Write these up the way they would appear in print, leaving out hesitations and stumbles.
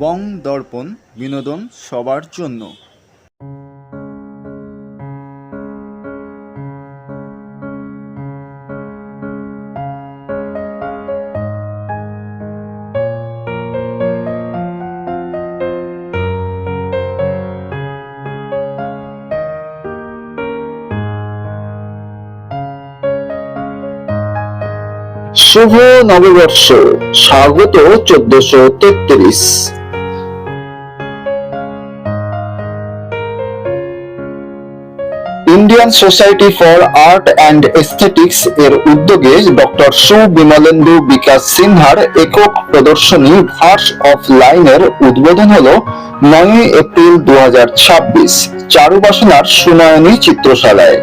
বং দর্পণ, বিনোদন সবার জন্য। শুভ নববর্ষ, স্বাগত 1433। Indian society for art and aesthetics এর উদ্যোগে ডক্টর সুবিমলেন্দু বিকাশ সিনহার একক প্রদর্শনী ভার্স অফ লাইনের উদ্বোধন হলো 9 এপ্রিল 2026 চারুবাসনার সুনয়নী চিত্রশালায়।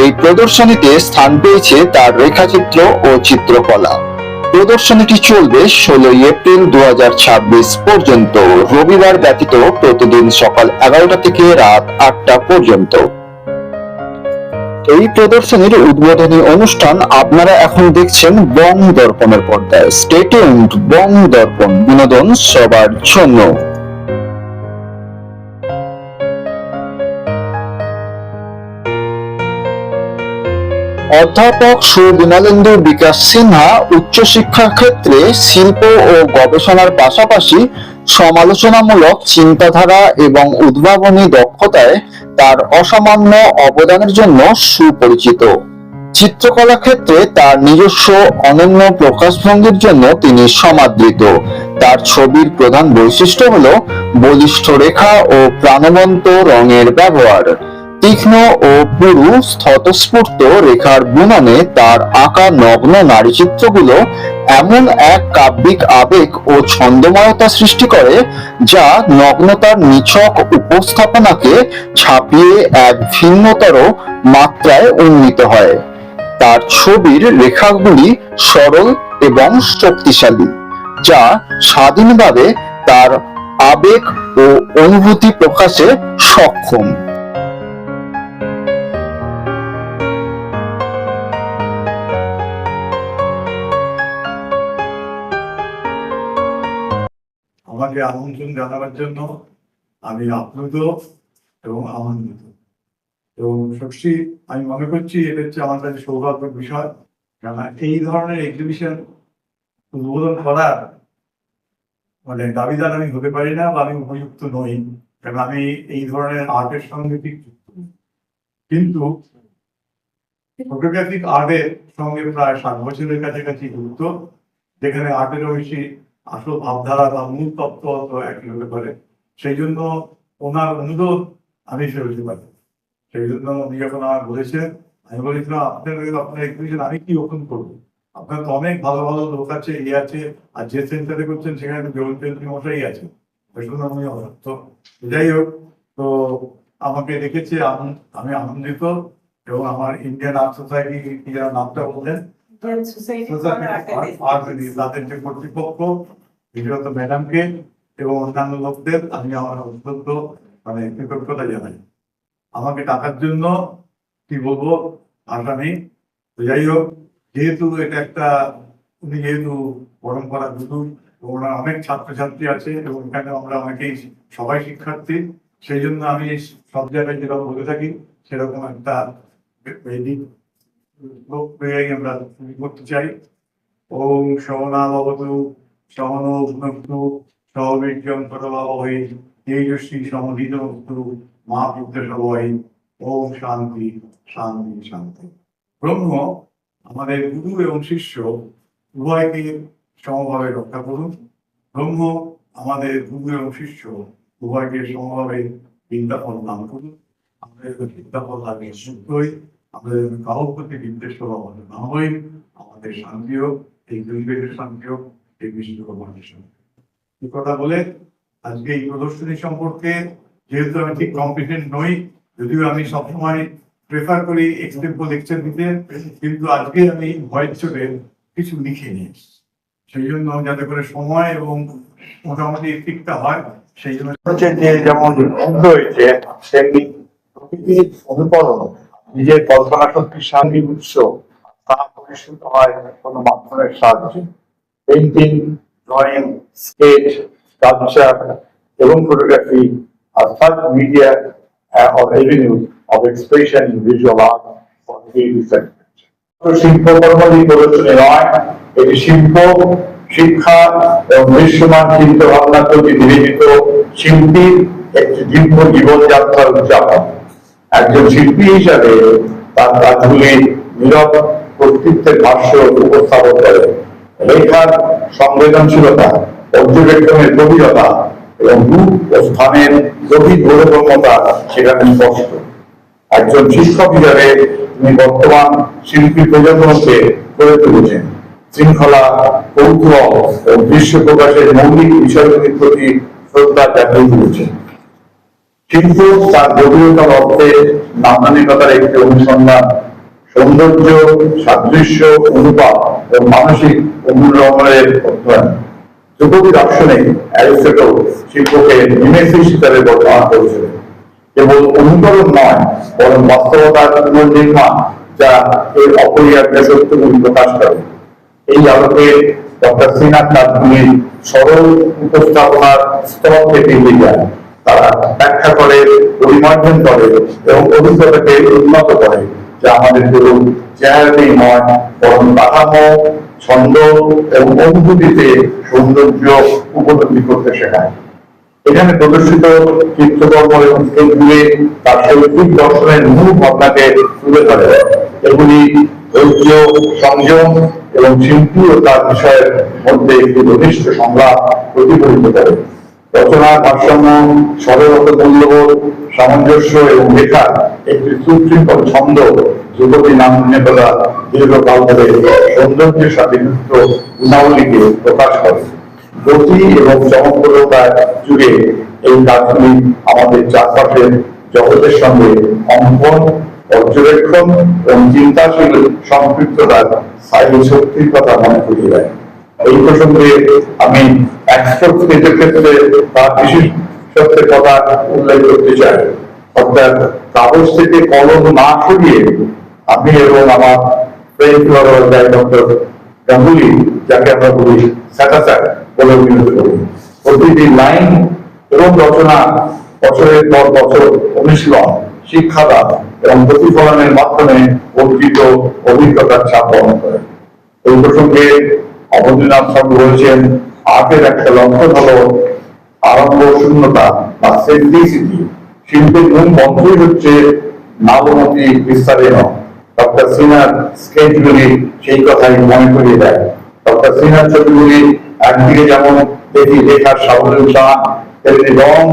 এই প্রদর্শনীতে স্থান পেয়েছে তার রেখাচিত্র ও চিত্রকলা। প্রদর্শনীটি চলবে 16 এপ্রিল 2026 পর্যন্ত, রবিবার ব্যতীত প্রতিদিন সকাল 11টা থেকে রাত 8টা পর্যন্ত। এই প্রদর্শনীর উদ্বোধনী অনুষ্ঠান আপনারা এখন দেখছেন বং দর্পণের পর্দায়। স্টে টিউনড, বং দর্পণ, বিনোদন সবার জন্য। অধ্যাপক সুবিমলেন্দু বিকাশ সিনহা উচ্চশিক্ষার ক্ষেত্রে শিল্প ও গবেষণার পাশাপাশি সমালোচনামূলক চিন্তাধারা এবং উদ্ভাবনী দক্ষতায় তার অসামান্য অবদানের জন্য সুপরিচিত। চিত্রকলা ক্ষেত্রে তার নিজস্ব অনন্য প্রকাশভঙ্গির জন্য তিনি সমাদৃত। তার ছবির প্রধান বৈশিষ্ট্য হল বলিষ্ঠ রেখা ও প্রাণবন্ত রঙের ব্যবহার। তীক্ষ্ণ ও পুরু স্বতঃস্ফূর্ত রেখার বুননে তার আঁকা নগ্ন নারীচিত্রগুলো এমন এক কাব্যিক আবেগ ও ছন্দময়তা সৃষ্টি করে যা নগ্নতার নিছক উপস্থাপনাকে ছাপিয়ে এক ভিন্নতর মাত্রায় উন্নীত হয়। তার ছবির রেখাগুলি সরল এবং শক্তিশালী, যা স্বাধীনভাবে তার আবেগ ও অনুভূতি প্রকাশে সক্ষম। আমাকে আমন্ত্রণ জানাবার জন্য আমি আপ্লুত এবং আনন্দিত, এবং সত্যি আমি মনে করছি এটা হচ্ছে আমার কাছে সৌভাগ্যের বিষয়। কেননা এই ধরনের এক্সিবিশন উদ্বোধন করার দাবিদার আমি হতে পারি না, বা আমি উপযুক্ত নই, কারণ আমি এই ধরনের আর্টের সঙ্গে ঠিক যুক্ত। কিন্তু ফটোগ্রাফিক আর্টের সঙ্গে প্রায় 7 বছরের কাছাকাছি যুক্ত, যেখানে আর্টেরও বেশি আসল ভাবধারা বা মূল তত্ত্ব একই হতে পারে। সেই জন্য ওনার অনুরোধ আমি ফেলতে পারি। সেই জন্য উনি যখন আমার বলেছেন, আমি বলেছিলাম আপনার এক্সিবিশন আমি কি ওপেন করবো, আপনার তো অনেক ভালো ভালো লোক আছে, আছে, আর যে সেন্টারে করছেন সেখানে মশাই আছে। ওই জন্য আমি তো যাই হোক, তো আমাকে রেখেছে, আমি আনন্দিত। এবং আমার ইন্ডিয়ান আর্ট সোসাইটি যারা নামটা বললেন, তাদের যে কর্তৃপক্ষ, বিশেষত ম্যাডামকে এবং অন্যান্য লোকদের আমি আমার অত্যন্ত কৃতজ্ঞতা জানাই। আমাকে টাকার জন্য কি বলবো ভাষা নেই। তো যাই হোক, যেহেতু এটা একটা, উনি যেহেতু পরম্পরা গুরু, ওনার অনেক ছাত্রছাত্রী আছে এবং এখানে আমরা অনেকেই সবাই শিক্ষার্থী, সেই জন্য আমি সব জায়গায় যেরকম বলে থাকি সেরকম একটা আমরা করতে চাই। ওম সহনা ভবতু সহনো ভুনক্তু সহবীর্যং করবাবহৈ তেজস্বী সমধিতমস্তু মা পুত্রশোভৈ। ওম শান্তি শান্তি শান্তি। ব্রহ্ম আমাদের গুরু এবং শিষ্য উভয়কে সমভাবে রক্ষা করুন। ব্রহ্ম আমাদের গুরু এবং শিষ্য উভয়কে সমভাবে বিদ্যাফল দান করুন। আমাদের বিদ্যাফল লাগে শুদ্ধই, আমাদের কারোর প্রতি বিদ্বেষ না হই, আমাদের শান্তি হোক, এই পরিবেশের শান্তি হোক, এই বিশ্বকর্মার শান্তি। এই কথা বলে আজকে এই প্রদর্শনী সম্পর্কে, যেহেতু আমি ঠিক কম্পিটেন্ট নই, যদিও আমি সবসময় প্রেফার করি এক্সটেম্পো লেকচার দিতে, কিন্তু আজকে আমি ভয়ের চোটে কিছু লিখে নিই, সেই জন্য যাতে করে সময় এবং মোটামুটি ঠিকটা হয়। সেই জন্য হচ্ছে যে যেমন হয়েছে তেমনি প্রকৃতির অনুকরণ, নিজের কল্পনা শক্তির সামনে উৎস, তা পরিষ্কৃত হয় কোনো মাধ্যমের সাহায্যে। পেন্টিং, ড্রয়িং, স্কেচ, কালচার এবং ফটোগ্রাফি আর third media or avenues of expression in visual art for creative sector. শিল্পকর্মী প্রদর্শনী নয়, এটি শিল্প, শিক্ষা এবং বিশ্বমান চিন্তা ভাবনার প্রতি নিবেদিত শিল্পীর একটি দীর্ঘ জীবনযাত্রার উদযাপন। একজন শিল্পী হিসাবে তার কাজগুলি নীরব কর্তৃত্বের ভাষ্য উপস্থাপন করে। লেখার সংবেদনশীলতা, পর্যবেক্ষণের গভীরতা এবং রূপ ও স্থানের গভীর বোধগম্যতা সেখানে স্পষ্ট। একজন শিক্ষক হিসাবে তিনি বর্তমান শিল্পী প্রজন্মকে গড়ে তুলেছেন। শৃঙ্খলা, কৌতূহল এবং দৃশ্য প্রকাশের মৌলিক বিষয়গুলির প্রতি শ্রদ্ধা জাগিয়ে তুলেছেন। শিল্প তার গভীরতার অর্থে নান্দনিকতার একটি অনুসন্ধান, সৌন্দর্য, সাদৃশ্য, অনুপাত এবং মানসিক অনুরমণের অধ্যয়ন। ধ্রুপদী দার্শনিক অ্যারিস্টটল শিল্পকে মিমেসিস হিসাবে বর্ণনা করেছিলেন। কেবল অনুকরণ নয়, বরং বাস্তবতার পুনর্নির্মাণ, যা এর অপরিহার্য সত্যগুলি প্রকাশ করে। এই আলোকে ডক্টর সিনহার কাজগুলির সরল উপস্থাপনার স্তর থেকে এগিয়ে যায়। তারা ব্যাখ্যা করে, পরিমার্জন করে এবং অভিজ্ঞতাকে উন্নত করে, যা আমাদের কেবল চেহারাতেই নয়, বরং কাঠামো, ছন্দ এবং অনুভূতিতে সৌন্দর্য উপলব্ধি করতে শেখায়। এখানে প্রদর্শিত চিত্রকর্ম এবং স্কেচগুলি তার শৈল্পিক দর্শনের মূল ভাবনাকে তুলে ধরে। এগুলি ধৈর্য, সংযম এবং শিল্পী ও তার বিষয়ের মধ্যে একটি ঘনিষ্ঠ সংলাপ প্রতিফলিত করে। রচনার ভারসাম্য, সরলতা, মূল্যবোধ, সামঞ্জস্য এবং লেখা একটি সুশৃঙ্খল ছন্দ, ধ্রুপদী নান্দনিকতা দীর্ঘকাল ধরে সৌন্দর্যের সাথে যুক্ত গুণাবলীকে প্রকাশ করে। গতি এবং চমৎকারতার যুগে এই কাজগুলি আমাদের চারপাশের জগতের সঙ্গে অঙ্কন, পর্যবেক্ষণ এবং চিন্তাশীল সম্পৃক্ততার স্থায়ী শক্তির কথা মনে করিয়ে দেয়। এই প্রসঙ্গে আমি অ্যাবস্ট্রাক্ট স্কেচের ক্ষেত্রে তার বিশেষত্বের কথা উল্লেখ করতে চাই। অর্থাৎ কাগজ থেকে কলম না সরিয়ে আমি এবং আমার ডক্টর গাঙ্গুলি, যাকে আমরা বলি স্যাটাসার বলে অভিহিত করি, প্রতিটি লাইন এবং রচনা বছরের পর বছর অনুশীলন, শিক্ষাদান এবং প্রতিফলনের মাধ্যমে অর্জিত অভিজ্ঞতার ছাপ বহন করে। এই প্রসঙ্গে অবনীনাথ ঠাকুর বলেছেন, আর্টের একটা লক্ষণ হলো আরম্ভ শূন্যতা বা সিম্পলিসিটি। শিল্পের মূল মন্ত্রই হচ্ছে নাবমতি বিস্তারিত। ডক্টর সিনহার স্কেচগুলি সেই কথাই মনে করিয়ে দেয়। ডক্টর সিনহার ছবিগুলি একদিকে যেমন দেখি লেখার সাবলীলতা, তেমনি রং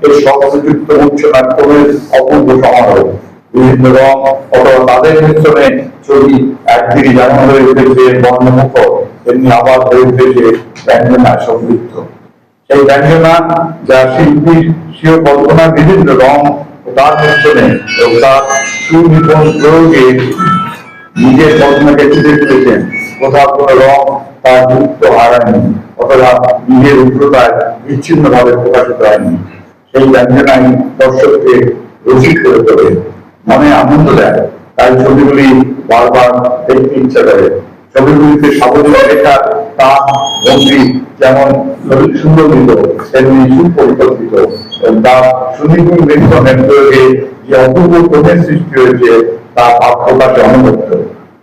এর সহযুক্ত উচ্চনার ক্রমের অপূর্ব সমারোহ। বিভিন্ন রং অথবা তাদের মিশ্রণে ছবি একদিকে যেমন হয়ে উঠেছে বর্ণমুখর, তেমনি আবার হয়ে উঠেছে ব্যঞ্জনায় সমৃদ্ধ। সেই ব্যঞ্জনা যা শিল্পীর স্বীয় কল্পনার বিভিন্ন রং ও তার মিশ্রণে এবং তার সুনিপুণ প্রয়োগে নিজের কল্পনাকে তুলে তুলেছেন। কোথাও কোনো রং তার গুরুত্ব হারায়নি অথবা নিজের উগ্রতায় বিচ্ছিন্ন ভাবে প্রকাশিত হয়নি। সেই ব্যঞ্জনাই দর্শককে রসিক করে তোলে, মনে আনন্দ দেয়। তাই ছবিগুলি বারবার দেখতে ইচ্ছা করে। ছবিগুলিতে সাবলীল লেখা, তার ভঙ্গি যেমন সুন্দরিত, তেমনি সুপরিকল্পিত। তার সুনিপুণ মিশ্রণের প্রয়োগে যে অপূর্ব ক্রমের সৃষ্টি হয়েছে তা প্রকাশে অনবদ্য।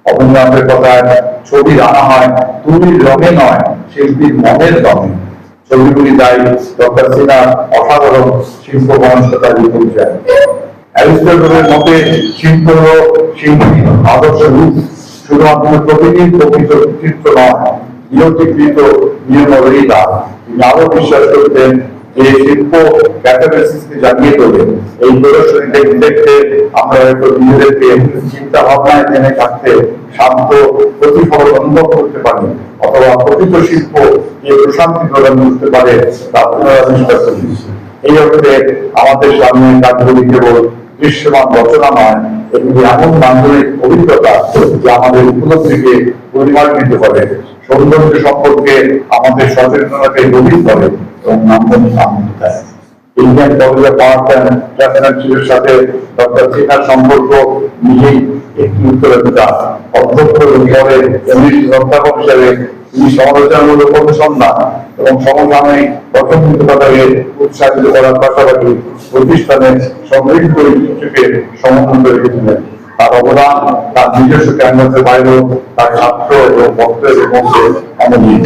অবনীনাথের কথায়, ছবি আনা হয় তুলির রঙে নয়, শিল্পীর মনের রঙে। ছবিগুলি তাই ডক্টর সিনহার অসাধারণ শিল্প মনস্কতার পরিচয়। অ্যারিস্টটলের মতে শিল্প হল শিল্পীর আদর্শ রূপ, শুধুমাত্র প্রকৃতির প্রকৃত চিত্র নয়, নিয়তিকৃত নিয়মাবলীতা। তিনি আরো বিশ্বাস করতেন যে শিল্প ক্যাটাবেসিসকে জাগিয়ে তোলে। এই প্রদর্শনী দেখতে দেখতে আমরা হয়তো নিজেদেরকে চিন্তা ভাবনায় জেনে থাকতে শান্ত প্রতিফলন অনুভব করতে পারি, অথবা প্রকৃত শিল্প যে প্রশান্তি প্রদান করতে পারে তা পুনরাবিষ্কার করি। এই অর্থে আমাদের সামনে কাজগুলি কেবল দৃশ্যমান রচনা নয়, এগুলি এমন নান্দনিক অভিজ্ঞতা যা আমাদের উপলব্ধিকে পরিমার্জিত করে, সৌন্দর্য সম্পর্কে আমাদের সচেতনতাকে গভীর করে এবং নান্দনিক আনন্দ দেয়। Indian college of art and ক্রাফটসম্যানশিপের সাথে ডক্টর সিনহার সম্পর্ক নিজেই একটি উত্তরাধিকার। অধ্যক্ষ এবং পরে অধ্যাপক হিসেবে তিনি সমালোচনামূলক অনুসন্ধান এবং সমসাময়িক গঠনমূলকতাকে উৎসাহিত করার পাশাপাশি প্রতিষ্ঠানের সমৃদ্ধ ঐতিহ্যকে সমুন্নত রেখেছিলেন। তার অবদান তার নিজস্ব ক্যানভাসের বাইরেও তার ছাত্র এবং ভক্তদের মধ্যে অমূল্য।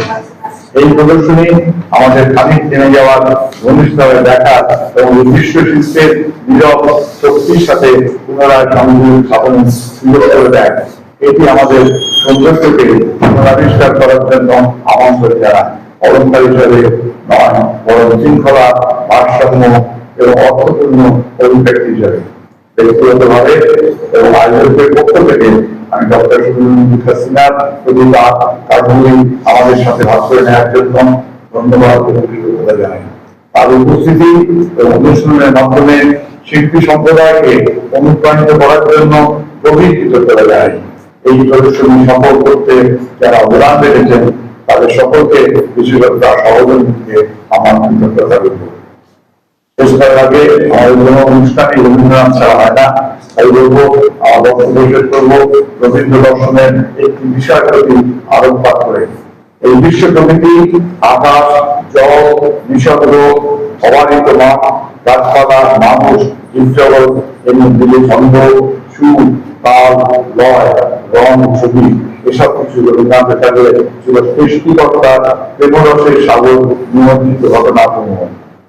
এই প্রদর্শনী আমাদের খানিক থেমে যাওয়ার ঘনিষ্ঠভাবে দেখা এবং বিশ্ব শিল্পের নীরব শক্তির সাথে পুনরায় সংযোগ স্থাপনের সুযোগ করে দেয়। এটি আমাদের সৌন্দর্যকে পুনরাবিষ্কার করার জন্য আমন্ত্রণ জানায়। অলঙ্কার হিসাবে নয়, বরং শৃঙ্খলা, ভারসাম্য এবং অর্থপূর্ণ অভিব্যক্তি হিসাবে। ব্যক্তিগতভাবে এবং আয়োজকের পক্ষ থেকে আমি ডক্টর সিনহার প্রতি তার ভূমি আমাদের সাথে ভাগ করে নেওয়ার জন্য ধন্যবাদ এবং কৃতজ্ঞতা জানাই। তার উপস্থিতি এবং অনুষ্ঠানের মাধ্যমে শিল্পী সম্প্রদায়কে অনুপ্রাণিত করার জন্য গভীর কৃতজ্ঞতা জানাই। এই প্রদর্শনী সফল করতে যারা অবদান রেখেছেন তাদের সকলকে, বিশেষত সহযোগীকে আমার কৃতজ্ঞতা রইল। শেষ করার আগে আমাদের কোনো অনুষ্ঠানে রবীন্দ্রনাথ ছাড়া হয় না, তাই বলবো আমার বক্তব্য শেষ করবো রবীন্দ্র দর্শনের একটি বিষয় প্রতি আলোকপাত করে। এই বিশ্ব প্রকৃতি, আকাশ, জল, নিঃশব্দ, অবাধিত মাঠ, গাছপালা, মানুষ, জীবজগৎ এবং দিলে ছন্দ, সুর, তাল, লয়, রং, ছবি, এসব কিছু রবীন্দ্রনাথের কাছে ছিল সৃষ্টিকর্তার প্রেমরসের সাগর নিমজ্জিত ঘটনাসমূহ।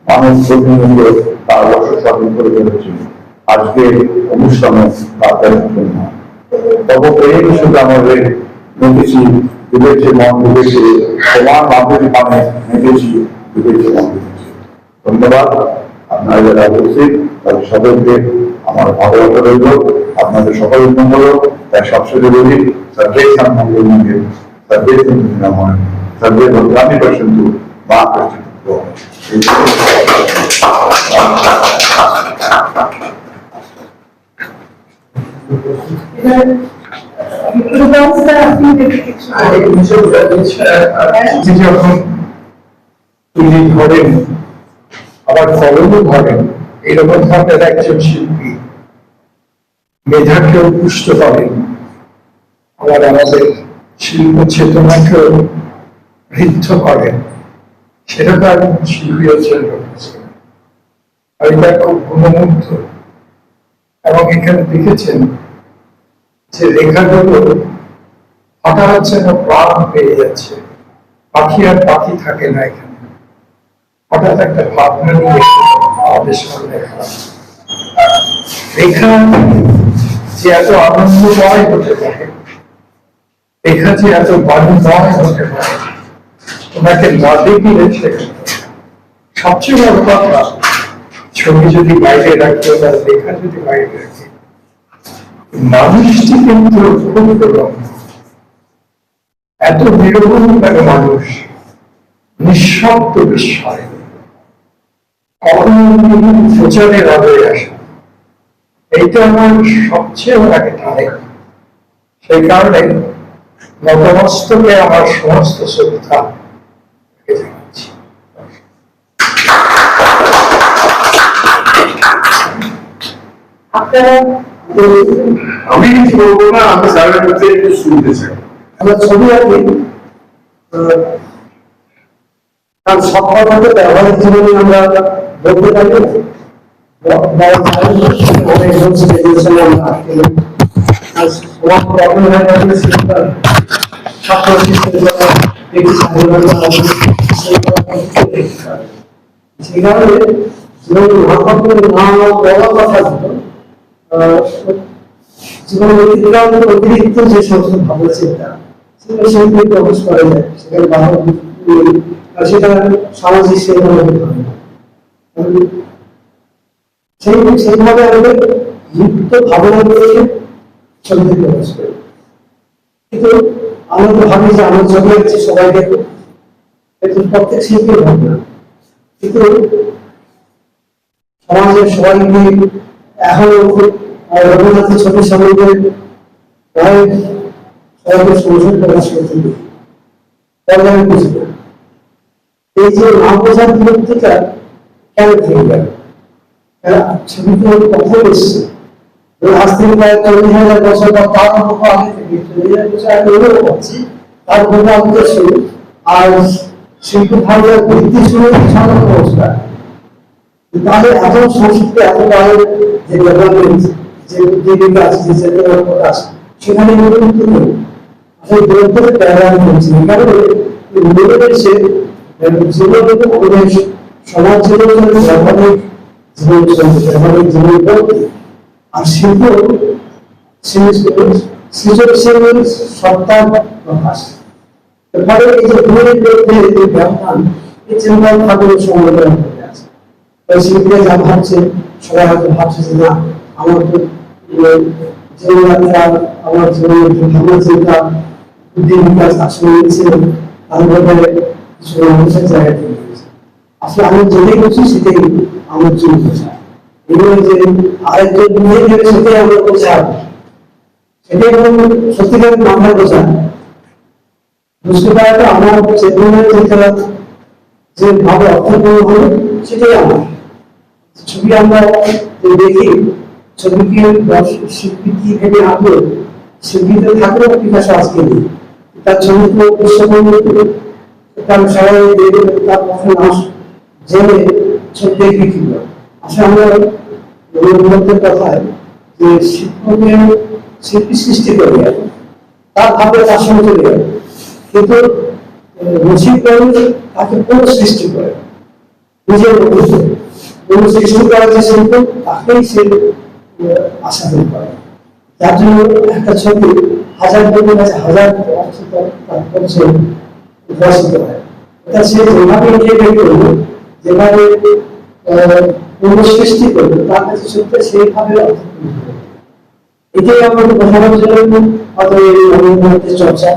মানুষ প্রতিনিধিত্ব তার রসস্বাধীন করে ফেলেছিল। আজকে অনুষ্ঠানে তাদের জন্য তবে প্রেম শুধু আমাদের মেতেছি, ডুবেছে মন ডুবেছে, সমান মাধুরী পানে মেতেছি, ডুবেছে মন ডুবেছে। ধন্যবাদ। আপনারা যারা উপস্থিত তাদের সকলকে আমার ভালোবাসা রইল। আপনাদের সকলের মঙ্গল, তাই সবশেষে বলি সর্বে সম্মঙ্গল মঙ্গল, সর্বে সন্তুষ্টিকাময়, সর্বে ভদ্রাণি পশ্যন্তু মা কশ্চিৎ দুঃখং। যখন তিনি ধরেন আবার কলমও ধরেন, এরকম ধরনের একজন শিল্পী মেধাকেও পুষ্ট করেন, আবার আমাদের শিল্প চেতনাকেও ঋদ্ধ করেন, সেরকম শিল্পী হচ্ছেন এটা খুব গুণমুগ্ধ। এবং এখানে দেখেছেন যে রেখাগুলো হঠাৎ যেন প্রাণ পেয়ে যাচ্ছে, পাখি আর পাখি থাকে না এখানে, হঠাৎ একটা ভাবনা নিয়ে আমাদের সামনে রেখা যে এত আনন্দময় হতে পারে, রেখা যে এত বাণীময় হতে পারে, ওনাকে না দেখিয়ে সবচেয়ে বড় কথা, ছবি যদি বাইরে রাখতে তার রেখা যদি বাইরে রাখে, মানুষটি কিন্তু খুব দুর্লভ। এত বিরোধ থাকে মানুষ, নিঃশব্দ বিস্ময়, কখনো প্রচারের আলোয় আসে, এইটা আমার সবচেয়ে আগে টানে। সেই কারণে নতমস্তকে আমার সমস্ত শ্রদ্ধা জানাচ্ছি। আমি কিছু বলবো না, আমি স্যারের কাছে একটু শুনতে চাই। আমরা ছবি আঁকি, তার সব কথাকে ব্যবহারিক জীবনে আমরা বলতে পারি। অতিরিক্ত যে সমস্ত ভাবনা চিন্তা সেটা শিল্পী প্রকাশ করা যায়, সেটা সামাজিক সেবা সেইভাবে আমাদের লিপ্ত ভাবনা করে ছবি প্রকাশ করি। কিন্তু আমরা তো ভাবি যে আমার ছবি আছে সবাই দেখো, প্রত্যেক শিল্পীর ভাবনা, কিন্তু সমাজের সবাইকে এখন রবীন্দ্রনাথের ছবির সম্বন্ধে প্রায় সবাইকে সংসদ প্রকাশ করতে দিই, আমি বুঝবো এই যে না বোঝার বিরক্তিটা কেন থেকে গেল। ছবিতে কখন এসছে, আজ থেকে প্রায় 40,000 বছর বা তার আগে থেকে 40,000 বছর আগে পাচ্ছি, তার গল্প শুরু। আর শিল্প ভাবনার ভিত্তি ছিল সাধারণ অবস্থা। তাহলে এত সংস্কৃতি এত কালের যে ডেভেলপমেন্ট, যে জীবিকা আছে, যে চেতনার আছে, সেখানে কিন্তু নেই। আসলে দূরত্বের প্যারাগ্রাফ হচ্ছে এই কারণে মনে হয়েছে জীবন পরিবেশ সমাজ জীবন ব্যবহারিক জীবন চলছে, ব্যবহারিক জীবন বলতে আর শিল্প সৃজনশীল সত্তার প্রকাশ। ফলে এই যে দুয়ের মধ্যে যে ব্যবধান, এই চিন্তার ভাবের সমালোচনা করে আছে। ওই শিল্পীরা যা ভাবছে, সবাই হয়তো ভাবছে যে না, আমার তো জীবনযাত্রা, আমার জীবনের যে ভাবনা চিন্তা, বুদ্ধি বিকাশ আসলে নিচ্ছে, তার মধ্যে কিছু মানুষের জায়গা থেকে গেছে। আসলে আমি যেটাই করছি সেটাই আমার জন্য বোঝা, এবং যে আরেকজন নিয়ে গেলে সেটাই আমরা বোঝা, সেটাই সত্যিকার মাথায় বোঝা। বুঝতে পারাটা আমার চেতনায় যেটা যে ভাবে অর্থপূর্ণ হবে সেটাই আমার ছবি। আমরা দেখি ছবিকে শিল্পী কি ভেবে আঁকলো, শিল্পীতে থাকলেও বিকাশ আজকে নেই। তার ছবি তো তার সবাই দেখে তার কথা না জেনে ছবি দেখে কি আসলে আমরা রবীন্দ্রনাথের কথায় যে শিল্পকে শিল্পী সৃষ্টি করে তার ভাবে তার সঙ্গে চলে গেল, কিন্তু রসিক তাকে কোন সৃষ্টি করে নিজের মধ্যে কোন সৃষ্টি করার যে শিল্প তাকেই সে আশা করে। যার জন্য একটা ছবি হাজার লোকের কাছে হাজার অর্থ করছে উদ্ভাসিত হয়। এটা সে যেভাবে ইন্টিগ্রেট করবে, যেভাবে কোন সৃষ্টি করবে, তার কাছে সত্যি সেইভাবে অর্থ করবে। এটাই আমাদের বোঝানোর জন্য হয়তো এই রবীন্দ্রনাথের চর্চা।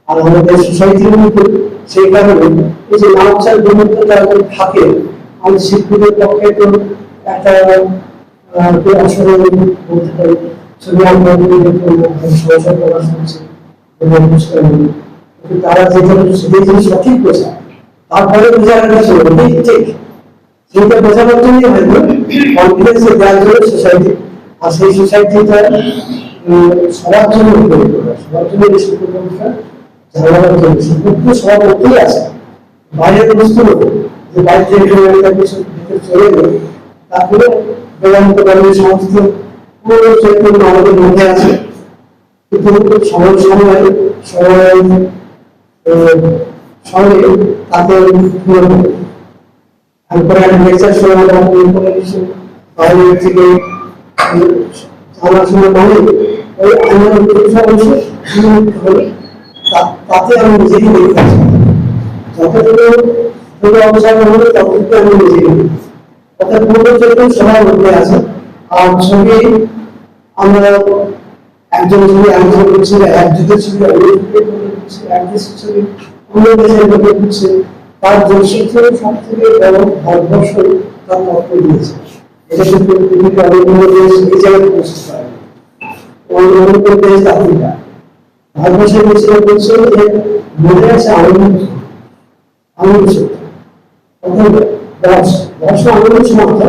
আর আমাদের সোসাইটির মধ্যে সেই কারণে এই যে নামচার বিমুক্ততা থাকে, আমাদের শিল্পীদের পক্ষে তো একটা আসলে বলতে পারি ছবি আমরা সমস্যা প্রকাশ করছে, তারা যেটা সঠিক বোঝা, তারপরে বোঝানোটা ছিল ঠিক, সেইটা বোঝানোর জন্যই হয়তো কনফিডেন্স দেওয়ার জন্য সোসাইটি, আর সেই সোসাইটিটা সবার জন্য সবার জন্য এই শিল্প ব্যবস্থা জানানোর জন্য শিল্প সবার মধ্যেই আছে। বাইরের বস্তু যে বাইরে থেকে কিছু চলে গেল, তারপরে বেদান্ত ধর্মের সমস্ত পুরো চৈতন্য আমাদের মধ্যে আছে, কিন্তু সময় সময় সঙ্গে তাতে তারপরে একটা লেকচার শুনে বাইরে থেকে জানার সময় মানে ওই আমার হলে তাতে আমি নিজেকে দেখতে পাচ্ছি, যতটুকু অবসর হলে ততটুকু আমি নিজেকে অর্থাৎ পুরো চৈতন্য সবার মধ্যে আছে। আর ছবি আমরা একজন ছবি একজন করছে, এক যুগের ছবি এক দেশের ছবি অন্য দেশের লোকে করছে, তার যোগসূত্র সব থেকে বড় ভারতবর্ষ তার তত্ত্ব দিয়েছে। এটা কিন্তু পৃথিবীর অন্য দেশ এই জায়গায় পৌঁছতে পারে, অন্য দেশ আফ্রিকা। ভারতবর্ষের দেশে বলছে যে মনে আছে আনন্দ অর্থাৎ দর্শ আনন্দ সমাপ্ত,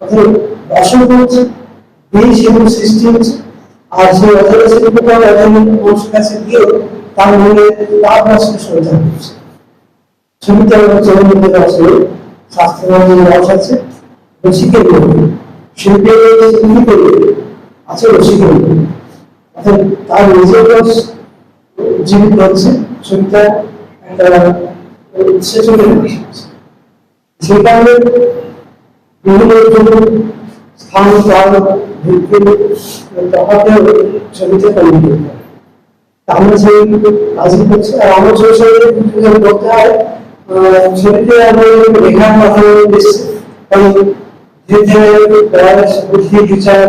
অর্থাৎ দর্শন হচ্ছে দেশ এবং সৃষ্টি হচ্ছে। আর সেই অজানা শিল্পটা মানুষের কাছে গিয়েও তার মনে তার রসের সঞ্চার করছে। ছবিতে চলের মধ্যে রস নেই, শাস্ত্রের মধ্যে রস আছে, রসিকের মধ্যে শিল্পের আছে রসিকের মধ্যে, অর্থাৎ তার নিজের রস জীবিত হচ্ছে। ছবিটা একটা সেচনের সেই কারণে বিভিন্ন স্থান কাল ভিত্তিক তফাতেও ছবিতে তৈরি করতে হয়। আমরা সেই কাজই করছি। আর আমার ছবি করতে হয় ছবিতে আমি লেখার কথা বেশি, কারণ ধীরে ধীরে বুদ্ধি বিচার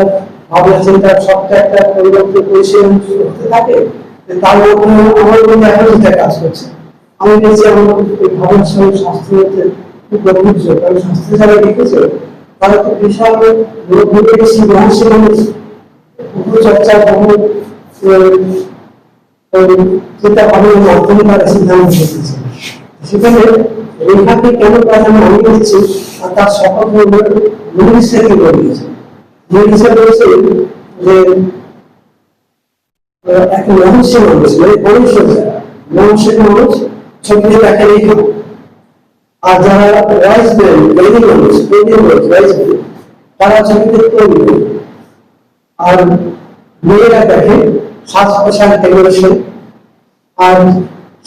ভাবনা চিন্তা সবটা একটা পরিবর্তন পরিশীলন হতে থাকে। তার মধ্যে আমার মধ্যে এখন যেটা কাজ করছে, আমি দেখছি আমার ভাবনার সঙ্গে শাস্ত্রের খুব গভীর্য, কারণ শাস্ত্রে যারা লিখেছে তারা তো বিশাল বেশি মহর্ষি মানুষ, বহু চর্চা বহু চিন্তা ভাবনার মাধ্যমে তারা সিদ্ধান্ত নিয়েছে। সেখানে রেখাকে কেন প্রাধান্য আমি দিচ্ছি, আর তার শপথ মনীষাকে বলিয়েছে। মনীষা বলেছে যে একটা মহর্ষি মানুষ, মানে মনুষ্য মানুষ ছবিতে দেখা রেখা আর যারা ওয়াইজ ব্রেন তারা ছবিতে তৈরি। আর মেয়েরা দেখে সাজ পোশাক ডেকোরেশন, আর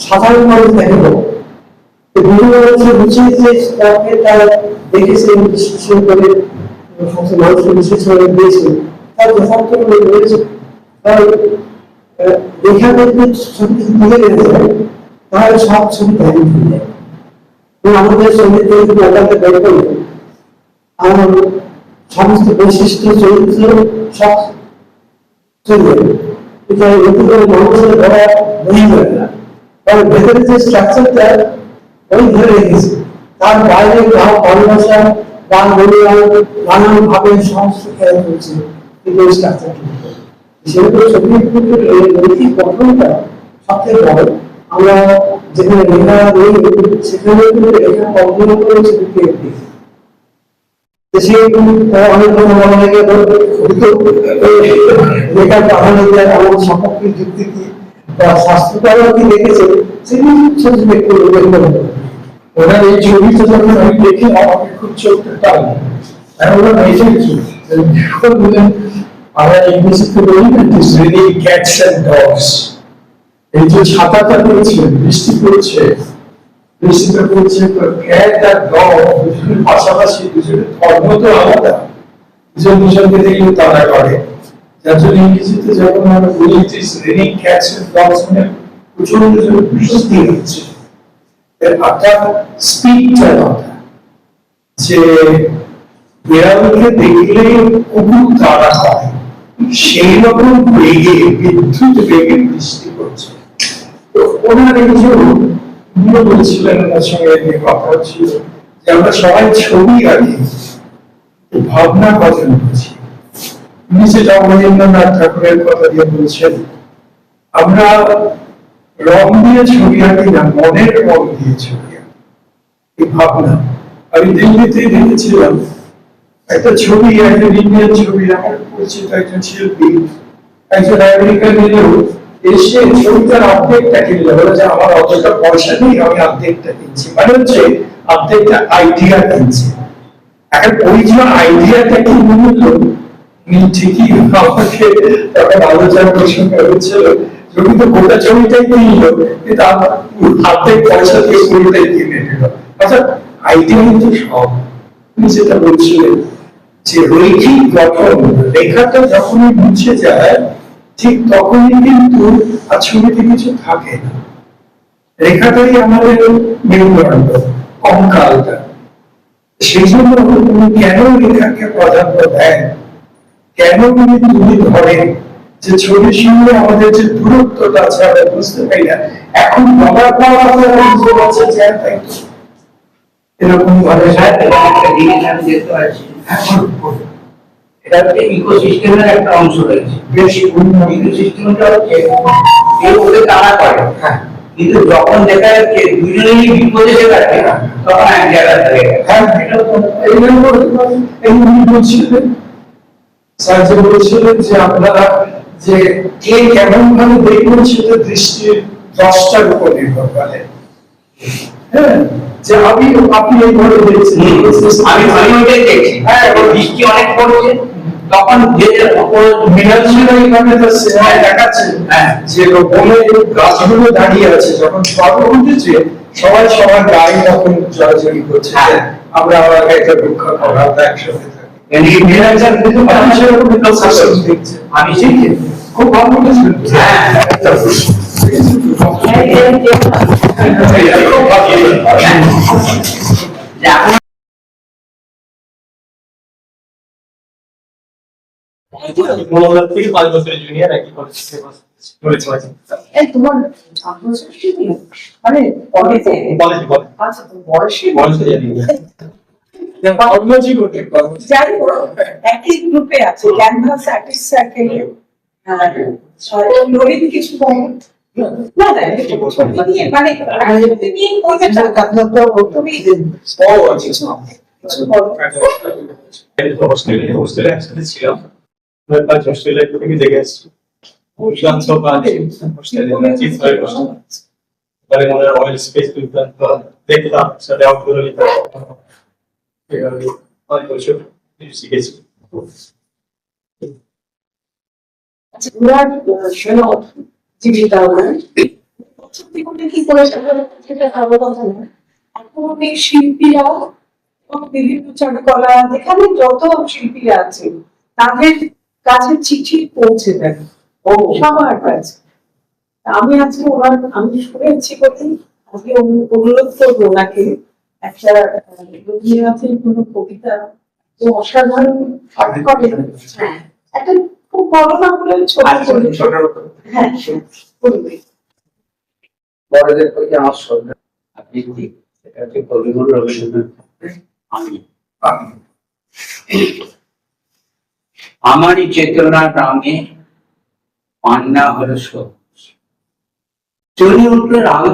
সাধারণ মানুষ দেখে বিভিন্ন মানুষের রুচি যে তারা দেখেছে বিশ্লেষণ করে সমস্ত মানুষের বিশ্লেষণ করে দিয়েছে তার যথার্থ রয়েছে। তাই এখানে যদি ছবি তুলে দিতে হয় তাহলে সব ছবি ধ্যান দিয়ে যায়। আমাদের সঙ্গীত যদি ওটাকে বের করি আমার সমস্ত বৈশিষ্ট্য চরিত্র সব চলে যাবে। এটা নতুন করে মানুষের ধরা বোঝা যাবে না, কারণ ভেতরে যে স্ট্রাকচারটা ওই ধরে রেখেছে, তার বাইরে গাও ভালোবাসা গান বলিয়ান নানান ভাবে সমস্ত খেলা চলছে, কিন্তু ওই স্ট্রাকচারটা সেগুলো ছবির নৈতিক গঠনটা সবথেকে বড়। আমরা যেখানে লেখা নেই সেখানে কিন্তু লেখা কল্পনা করে ছবিকে দেখি। অনেক কথা বলা লাগে লেখার প্রাধান্য দেয় আমার সপক্ষে যুক্তি কি বা শাস্ত্রকারও কি দেখেছে সেগুলো ছবি একটু উল্লেখ করে। ওনার এই ছবিটা যখন আমি দেখি আমাকে খুব চোখটা টানে। আর ওরা মেয়েছেন কি আমরা ইংরেজিতে বলি না this really cats and dogs. এই যে ছাতাটা পড়েছে, বৃষ্টি পড়ছে, বৃষ্টিটা পড়ছে, তো ক্যাট আর ডগ দুজনের পাশাপাশি দুজনের ধর্ম তো আলাদা, দুজন দুজনকে দেখলে তারা করে। যার জন্য ইংরেজিতে যখন আমরা বলি this really cats and dogs মানে প্রচন্ড বিস্মৃতি হচ্ছে। অর্থাৎ স্পিডটা কথা যে বিড়ালকে দেখলে কুকুর তাড়া হয়, সেই রকম বেগে বিদ্যুৎ বেগে বৃষ্টি করছে। তো ওনার একজন বলছিলেন, ওনার সঙ্গে কথা হচ্ছিল যে আমরা সবাই ছবি আঁকি ভাবনা কথা বলছি। উনি যেটা রবীন্দ্রনাথ ঠাকুরের কথা দিয়ে বলছেন আমরা রং দিয়ে ছবি আঁকি না, মনের রং দিয়ে ছবি আঁকি, এই ভাবনা। আমি দিল্লিতে দেখেছিলাম একটা ছবি, একজন ইন্ডিয়ান ছবি, আমার পরিচিত একজন শিল্পী একজন আমেরিকান এলো, এসে ছবিটার অর্ধেকটা কিনলো, বলে যে আমার অতটা পয়সা নেই, আমি অর্ধেকটা কিনছি, মানে হচ্ছে অর্ধেকটা আইডিয়া কিনছে। এখন ওই যে আইডিয়াটা কি মূল্য ঠিকই আমাকে তখন আলোচনা প্রসঙ্গে হচ্ছিল, যদি তো গোটা ছবিটাই কিনলো কিন্তু অর্ধেক পয়সা দিয়ে ছবিটাই কিনে নিল। অর্থাৎ আইডিয়া কিন্তু সব। তুমি যেটা বলছিলেন যে রৈখিক গঠন, রেখাটা যখনই মুছে যায় ঠিক তখনই কিন্তু আর ছবিতে কিছু থাকে না। রেখাটাই আমাদের মেরুদণ্ড, কঙ্কালটা। সেই জন্য তুমি কেন রেখাকে প্রাধান্য দেন, কেন তুমি ধরেন যে ছবির সঙ্গে আমাদের যে দূরত্বটা আছে আমরা বুঝতে পারি না। এখন বলার পর আমাদের বুঝতে পারছে যে এরকম ভাবে একটা জিনিস আমি দেখতে পাচ্ছি, এটা হচ্ছে ইকোসিস্টেমের একটা অংশ রয়েছে। বেশি ইকোসিস্টেমটা হচ্ছে কেউ ওকে তাড়া করে, কিন্তু যখন দেখা যাচ্ছে দুজনেই বিপদে যাচ্ছে তখন এক জায়গায় থাকে। হ্যাঁ, এই বলছিলেন স্যার যে বলছিলেন যে আপনারা যে কে কেমন ভাবে দেখবেন সেটা দৃষ্টির দশটার উপর নির্ভর করে। হ্যাঁ, যে আপনি এইভাবে দেখছেন, আমি ওইটাই দেখছি। হ্যাঁ, বৃষ্টি অনেক পড়ছে তখন যে মীনাক্ষীরা এইভাবে দেখাচ্ছে যে বনে গাছগুলো দাঁড়িয়ে আছে, যখন ঝড় উঠেছে সবাই সবার গায়ে তখন জড়াজড়ি করছে, আমরা আমার একটা রক্ষা করা, আমরা একসাথে থাকি। আমি শিখছি, খুব ভালো বলেছেন। থেকে 5 বছরের জুনিয়র একই কলেজে তোমার মানে কলেজে আচ্ছা তো বয়সে যাই হোক একই গ্রুপে আছে ক্যানভাস আর্টিস্ট সার্কেল। নরিন কিছু বল না না ছবি নিয়ে মানে ছবি নিয়ে করবে না তুমি হোস্টেলে একসাথে ছিলাম, হোস্টেলে থেকে দেখে এসেছি। মানে মনে হয় অয়েল স্পেস দেখতাম সাথে আউটডোর অনেক কিছু শিখেছি। আচ্ছা, ঘোড়ার সনদ জীবিকা সত্যি করে কি করে সেটা ভালো কথা না। এখন অনেক শিল্পীরা এবং বিভিন্ন চারুকলা যেখানে যত শিল্পীরা আছেন তাদের কাছে চিঠি পৌঁছে দেন সবার কাছে। আমি আজকে আমি শুনেছি বলে আজকে অনুরোধ করবো ওনাকে একটা রবীন্দ্রনাথের কোনো কবিতা তো অসাধারণ হ্যাঁ একটা খুব বড় না হলে ছোট হ্যাঁ করবে। বড়দের প্রতি আমার শ্রদ্ধা। আপনি ঠিক সেটা হচ্ছে কবিগুরু রবীন্দ্রনাথ। আমারই চেতনা গ্রামে পান্না হলো সবুজ, চলে উঠলো আলো,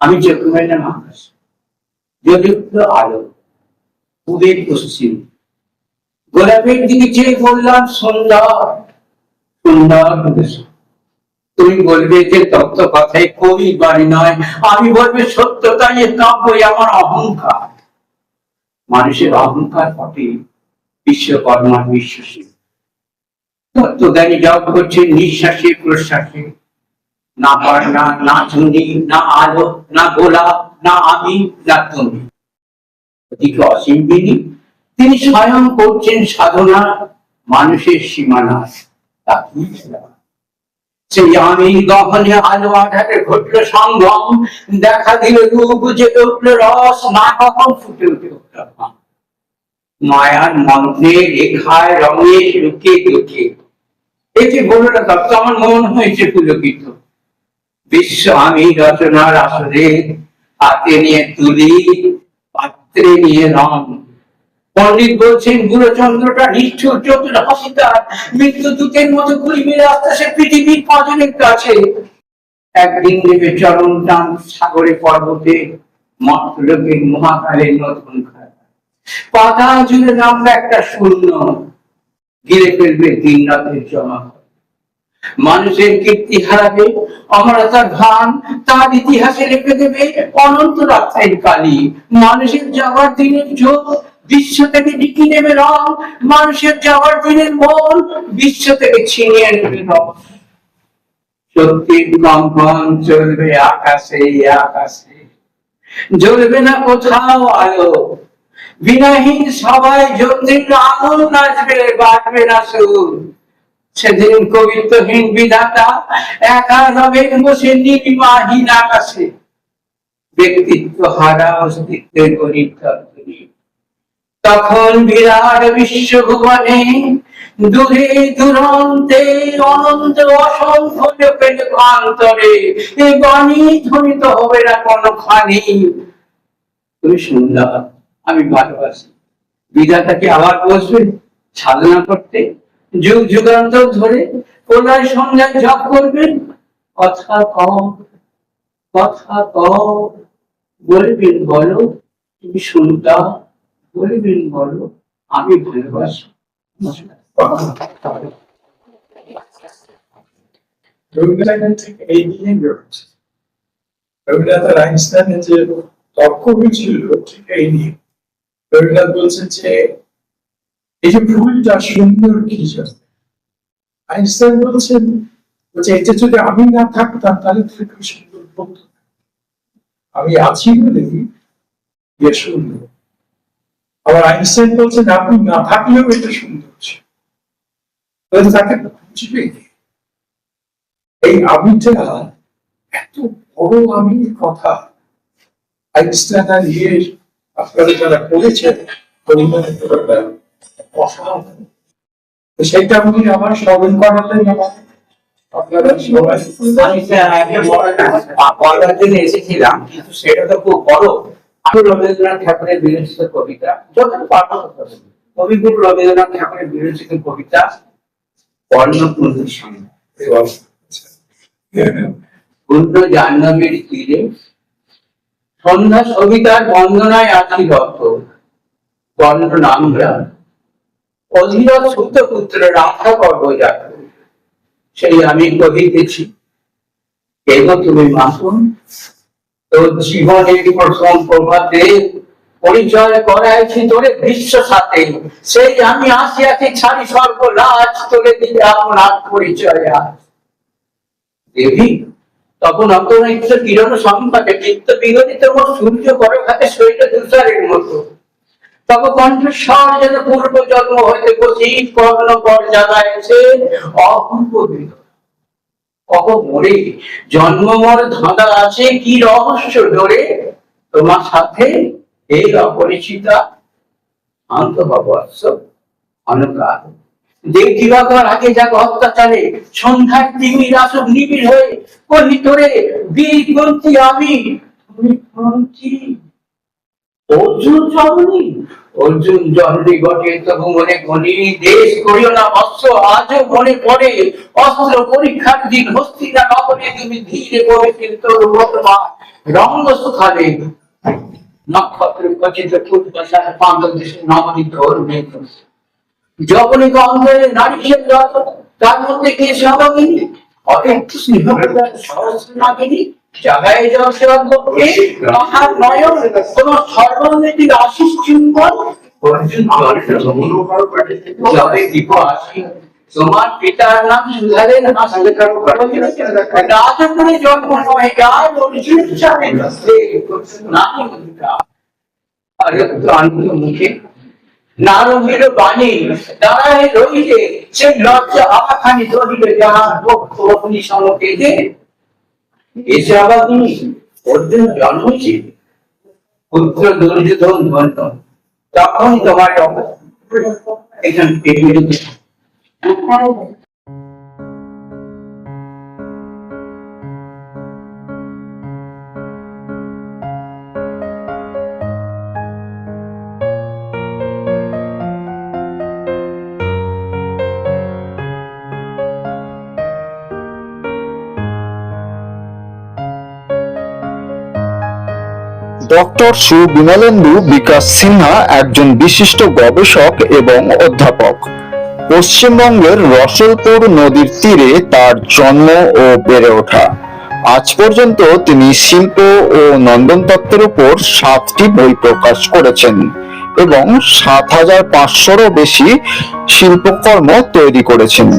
আমি চোখে না আকাশ, জ্বলে উঠলো আলো পূবের পশ্চিম, গোলাপের দিকে চেয়ে বললাম সুন্দর সুন্দর। তুমি বলবে যে তত্ত্ব কথায় কবি বাড়ি নয়, আমি বলবে সত্যতাই এ কাব্যই আমার অহংকার। মানুষের অহংকার ঘটে বিশ্বকর্মার বিশ্বাসে। তত্ত্বজ্ঞানী জপ করছে নিঃশ্বাসে প্রশ্বাসে, না পান্না, না ঝুনি, না আলো, না গোলাপ, না আমি, না তুমি। ওদিকে অসীম তিনি স্বয়ং করছেন সাধনা মানুষের সীমানায়। সেই আমি গহনে আলো আধারে ঘটলো সঙ্গম, দেখা দিল রূপ জেগে উঠলো রস, না কখন ফুটে উঠে উঠল মায়ার মন্ত্রে রেখায় রঙে লুকে লুকে। এটি বলল না তত্ত্ব আমার মন হয়েছে পুলকিত। বিশ্ব আমি রচনার আসরে হাতে নিয়ে তুলি, পাত্রে নিয়ে রং। পণ্ডিত বলছেন গুরুচন্দ্রটা নিষ্ঠুর চতুর হাসিতার, মৃত্যু দূতের মতো ঘুরি মেরে আসতেছে পৃথিবীর পাঁচনের কাছে। একদিন দেবে চরণ টান সাগরে পর্বতে, মতলোকের মহাকালের নতুন পাতা জুড়ে নামবে একটা শূন্য, গিরে ফেলবে দিন রাতের জমা। মানুষের কীর্তি হারাবে অমরতার ভান, তার ইতিহাসে রেখে দেবে অনন্ত রাত্রের কালি। মানুষের যাওয়ার দিনের যোগ বিশ্ব থেকে ডিকি নেবে রং, মানুষের যাওয়ার দিনের মন বিশ্ব থেকে ছিনিয়ে নেবে রং। সত্যির কম্পন চলবে আকাশে আকাশে, জ্বলবে না কোথাও আলো। বিনাহীন সবাই জ্যোতির আগুন নাচবে, বাজবে না সুর। সেদিন কবিত্বহীন বিধাতা একা রবেন বসে নীলিমাহীন আকাশে। ব্যক্তিত্ব হারা অস্তিত্বের গণিত। তখন বিরাট বিশ্বভুবনে দূরে দূরান্তে অনন্ত অসংখ্য লোকের অন্তরে এ বাণী ধ্বনিত হবে না কোনখানি। তুমি সুন্দর, আমি ভালোবাসি। বিধাতাকে আবার বসবে সাধনা করতে, যুগ যুগান্তর ধরে প্রলয় সন্ধ্যায় জপ করবেন। কথা কম, কথা কম, বলবেন বলো তুমি সুন্দর, বলবেন বলো আমি ভালোবাসি। রবীন্দ্রনাথ থেকে এই দিনে বেরোচ্ছে। রবীন্দ্রনাথ আর আইনস্টাইনের যে তর্ক হয়েছিল ঠিক এই নিয়ে। রবীন্দ্রনাথ বলছেন যে এই যে ফুলটা সুন্দর কি জন্য, আইনস্টাইন বলছেন এটা যদি আমি না থাকতাম তাহলে খুব সুন্দর হতো। আমি আছি বলেই ইয়ে সুন্দর। আবার আইনস্টাইন বলছেন আপনি না থাকলেও এটা সুন্দর ছিল, তাকে বুঝবে। এই আমিটা এত বড় আমি কথা আইনস্টাইন আর ইয়ে আপনারা যারা পড়েছেন অসাধারণ। সেটা উনি আবার স্মরণ করালেন আপনারা সবাই। বলার জন্য এসেছিলাম কিন্তু সেটা তো খুব বড়। আমি রবীন্দ্রনাথ ঠাকুরের বিরচিত কবিতা যখন কবিগুরু রবীন্দ্রনাথ ঠাকুরের বিরচিত কবিতা বর্ণপূর্ণের সঙ্গে পূর্ণ জাহ্নবীর তীরে সন্ধ্যা সবিতার বন্দনায় আছি রত বর্ণ নাম অধীরথ সুত পুত্র রাধা গর্ভজাত। সেই আমি কহিতেছি এগো তুমি মাসুন, তোর জীবনের প্রথম প্রভাতে পরিচয় করাইছি তোরে বিশ্ব সাথে, সেই আমি আসিয়াছি ছাড়ি সর্বরাজ, তোরে দিতে আপনার পরিচয় আজ। দেবী তখন অন্তরিক্ষ কিরণ সংকটে চিত্ত বিগলিত মোর সূর্য করঘাতে শৈল তুষারের মতো, তব কণ্ঠস্বর যেন পূর্ব জন্ম হইতে বসি কর্ণ পর জাগাইছে অপূর্ব বিরহ। অহ মোরে জন্ম মোর ধাঁধা আছে কি রহস্য ডোরে, তোমার সাথে এই অপরিচিতা শান্ত ভবৎস অনুকাল। দেখিবার আগে যাক অত্যাচারে, সন্ধ্যায় তিমির আসুক নিবিড় হয়ে, কহি তোরে বীর গ্রন্থি আমি, তুমি গ্রন্থি অর্জুন জননী। অর্জুন জননী ঘটে তবু মনে গণি, দেশ করিও না অস্ত্র আজও মনে পড়ে, অস্ত্র পরীক্ষার দিন হস্তিনা নগরে তুমি ধীরে প্রবেশের তোর বর্তমান রঙ্গস্থলে। নক্ষত্র খচিত ফুট বসার বাংলাদেশে নবনী ধর্মে যখনই গন্ধের নারী রথ, তার মধ্যে কে স্বাভাবিক অত্যন্ত স্নেহ সহস্রনাগিনী জাগায় যাও সেবা করতে, তাহার নয়ন কোন সর্বনীতির আশিস চুম্বন। অর্জুন যাবে দীপ আসি, তোমার পিতার নাম সুধারেন রাজপুরে জন্ম নয় গান অর্জুন যাবে নাম আর আনন্দ মুখে না রহিল বাণী, দাঁড়ায় রইলে সে লজ্জা আখানি ধরিলে, যাহার বক্ষ অগ্নি সমকেতে এসে আবার তিনি অর্জুন জন্মছি পুত্র দুর্যোধন ধন্য, তখন তোমার এখানে ডক্টর সুবিমলেন্দু বিকাশ সিনহা একজন বিশিষ্ট গবেষক এবং অধ্যাপক। পশ্চিমবঙ্গের রসুলপুর নদীর তীরে তার জন্ম ও বেড়ে ওঠা। আজ পর্যন্ত তিনি শিল্প ও নন্দনতত্ত্বের উপর 7টি বই প্রকাশ করেছেন এবং 7,500-এরও বেশি শিল্পকর্ম তৈরি করেছেন।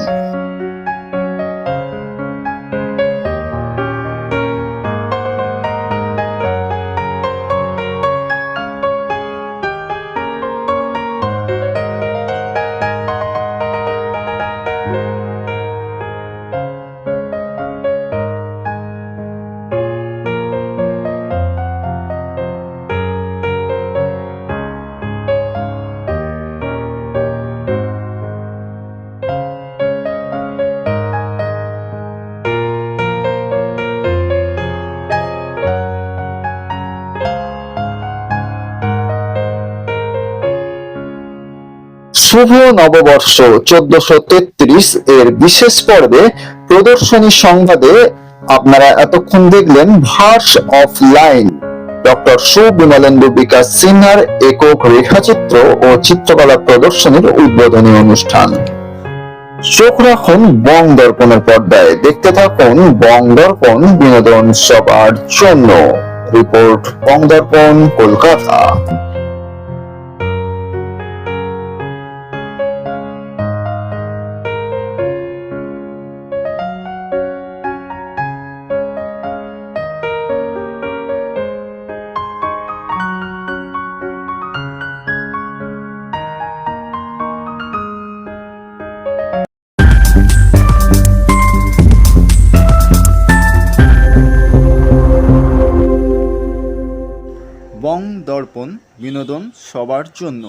শুভ নববর্ষ 1433 এর বিশেষ পর্বে প্রদর্শনী সংবাদে আপনারা এতক্ষণ দেখলেন ভার্স অফ লাইন, ডক্টর সুবিমলেন্দু বিকাশ সিনহার একক রেখাচিত্র ও চিত্রকলা প্রদর্শনীর উদ্বোধনী অনুষ্ঠান। চোখ রাখুন বং দর্পণের পর্দায়, দেখতে থাকুন বং দর্পণ, বিনোদন সবার জন্য। রিপোর্ট বং দর্পণ, কলকাতা। বং দর্পণ, বিনোদন সবার জন্য।